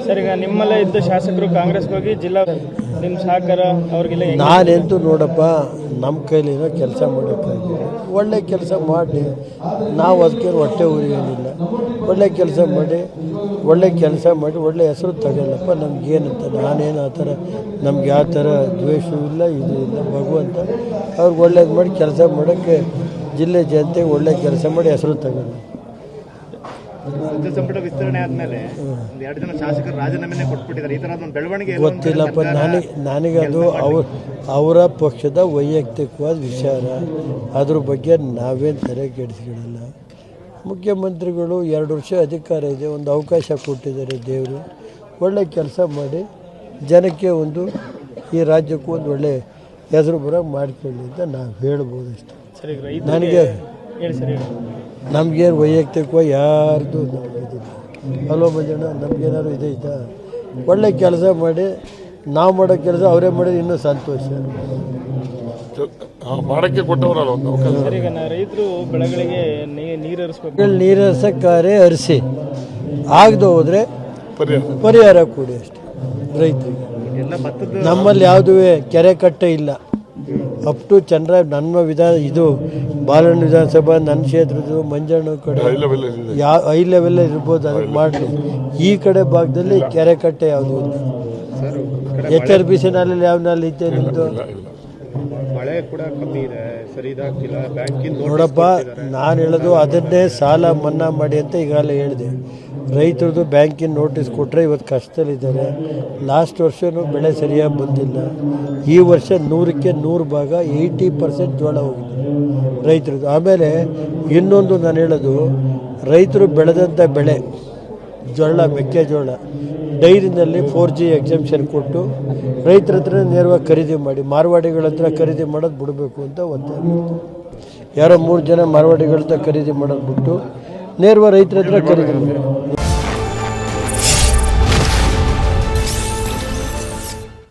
Sir, ಈಗ ನಿಮ್ಮಲ್ಲೇ ಇದ್ದ ಶಾಸಕರು ಕಾಂಗ್ರೆಸ್ಗೆ ಹೋಗಿ ಜಿಲ್ಲಾ ನಿಮ್ಮ ಸಹಕಾರ ಅವ್ರಿಗೆಲ್ಲ ನಾನೆಂತೂ ನೋಡಪ್ಪ, ನಮ್ಮ ಕೈಲಿರೋ ಕೆಲಸ ಮಾಡೋಕ್ಕಾಗಿ ಒಳ್ಳೆ ಕೆಲಸ ಮಾಡಿ ನಾವು ಅದಕ್ಕೆ ಹೊಟ್ಟೆ ಉರಿಯೋದಿಲ್ಲ. ಒಳ್ಳೆ ಕೆಲಸ ಮಾಡಿ ಒಳ್ಳೆ ಹೆಸರು ತಗೊಳ್ಳಪ್ಪ. ನಮಗೇನಂತ ನಾನೇನು ಆ ಥರ ನಮ್ಗೆ ಯಾವ ಥರ ದ್ವೇಷವೂ ಇಲ್ಲ, ಇದು ಇಲ್ಲ. ಭಗವಂತ ಅವ್ರಿಗೆ ಒಳ್ಳೇದು ಮಾಡಿ ಕೆಲಸ ಮಾಡೋಕ್ಕೆ ಜಿಲ್ಲೆ ಜನತೆಗೆ ಒಳ್ಳೆ ಕೆಲಸ ಮಾಡಿ ಹೆಸರು ತಗೊಳ್ಳಿ. ಸಚಿವ ಸಂಪುಟ ವಿಸ್ತರಣೆ ಆದಮೇಲೆ 2 ಜನ ಶಾಸಕರು ರಾಜೀನಾಮೆನೇ ಕೊಟ್ಬಿಟ್ಟಿದ್ದಾರೆ. ಈ ಥರದ ಒಂದು ಬೆಳವಣಿಗೆ ಗೊತ್ತಿಲ್ಲಪ್ಪ ನನಗೆ ಅದು ಅವರ ಪಕ್ಷದ ವೈಯಕ್ತಿಕವಾದ ವಿಚಾರ. ಅದ್ರ ಬಗ್ಗೆ ನಾವೇನು ತಲೆ ಕೆಡಿಸ್ಕೊಳ್ಳಲ್ಲ. ಮುಖ್ಯಮಂತ್ರಿಗಳು 2 ವರ್ಷ ಅಧಿಕಾರ ಇದೆ, ಒಂದು ಅವಕಾಶ ಕೊಟ್ಟಿದ್ದಾರೆ ದೇವರು. ಒಳ್ಳೆ ಕೆಲಸ ಮಾಡಿ ಜನಕ್ಕೆ ಈ ರಾಜ್ಯಕ್ಕೂ ಒಂದು ಒಳ್ಳೆ ಹೆಸರು ಬರೋಕೆ ಮಾಡ್ಕೊಳ್ಳಿ ಅಂತ ನಾವು ಹೇಳ್ಬೋದು ಅಷ್ಟೇ. ನನಗೆ ನಮಗೇನು ವೈಯಕ್ತಿಕವಾಗಿ ಯಾರ್ದು ಇದಿಲ್ಲ. ಅಲ್ವ ಮಂಜಣ್ಣ, ನಮಗೇನಾದ್ರು ಇದೈತಾ? ಒಳ್ಳೆ ಕೆಲಸ ಮಾಡಿ ನಾವು ಮಾಡೋ ಕೆಲಸ ಅವರೇ ಮಾಡಿದ್ರೆ ಇನ್ನೂ ಸಂತೋಷ. ಮಾಡಕ್ಕೆ ಕೊಟ್ಟವರಲ್ಲ ಒಂದು ಅವಕಾಶ. ಈಗ ರೈತರು ಬೆಳೆಗಳಿಗೆ ನೀರು ಹರಿಸ್ಬೇಕು, ನೀರು ಹರಿಸೋಕ್ಕಾರೆ ಹರಿಸಿ, ಆಗದೆ ಹೋದರೆ ಪರಿಹಾರ ಕೊಡಿ ಅಷ್ಟೇ ರೈತರಿಗೆ. ನಮ್ಮಲ್ಲಿ ಯಾವುದೂ ಕೆರೆ ಕಟ್ಟೆ ಇಲ್ಲ. ಅಪ್ ಟು ನನ್ನ ಬಾಲಣ್ಣ ವಿಧಾನಸಭಾ, ನನ್ನ ಕ್ಷೇತ್ರದ್ದು, ಮಂಜಣ್ಣ ಕಡೆ ಹೈ ಲೆವೆಲ್ ಇರ್ಬೋದು, ಅದಕ್ಕೆ ಮಾಡಲಿ. ಈ ಕಡೆ ಭಾಗದಲ್ಲಿ ಕೆರೆ ಕಟ್ಟೆ ಯಾವುದು ಇಲ್ಲ. HRBC ನಾಲೆಯಲ್ಲಿ ಯಾವ ನಾಲೆ ಐತೆ ನಿಮ್ಮದು? ಮಳೆ ಕೂಡ ಕಮ್ಮಿ ಇದೆ, ಸರಿ ಇದಾಗ್ತಿಲ್ಲ. ಬ್ಯಾಂಕಿಂದ ನೋಡಪ್ಪ, ನಾನು ಹೇಳೋದು ಅದನ್ನೇ ಸಾಲ ಮನ್ನಾ ಮಾಡಿ ಅಂತ ಈಗಾಗಲೇ ಹೇಳಿದೆ. ರೈತರದ್ದು ಬ್ಯಾಂಕಿನ ನೋಟಿಸ್ ಕೊಟ್ಟರೆ ಇವತ್ತು ಕಷ್ಟದಲ್ಲಿದ್ದಾರೆ. ಲಾಸ್ಟ್ ವರ್ಷವೂ ಬೆಳೆ ಸರಿಯಾಗಿ ಬಂದಿಲ್ಲ. ಈ ವರ್ಷ 100ಕ್ಕೆ 100 ಭಾಗ 80% ಜೋಳ ಹೋಗಿದೆ ರೈತರದ್ದು. ಆಮೇಲೆ ಇನ್ನೊಂದು ನಾನು ಹೇಳೋದು, ರೈತರು ಬೆಳೆದಂಥ ಬೆಳೆ ಜೋಳ, ಮೆಕ್ಕೆಜೋಳ ಡೈರಿನಲ್ಲಿ 4G ಎಕ್ಸೆಂಪ್ಷನ್ ಕೊಟ್ಟು ರೈತರ ಹತ್ರ ನೇರವಾಗಿ ಖರೀದಿ ಮಾಡಿ, ಮಾರ್ವಾಡಿಗಳ ಹತ್ರ ಖರೀದಿ ಮಾಡೋದು ಬಿಡಬೇಕು ಅಂತ ಒತ್ತಾಯ. ಯಾರೋ 3 ಜನ ಮಾರ್ವಾಡಿಗಳ ಹತ್ರ ಖರೀದಿ ಮಾಡೋದು ಬಿಟ್ಟು ನೇರವಾಗಿ ರೈತರ ಹತ್ರ ಖರೀದಿ ಮಾಡಿ.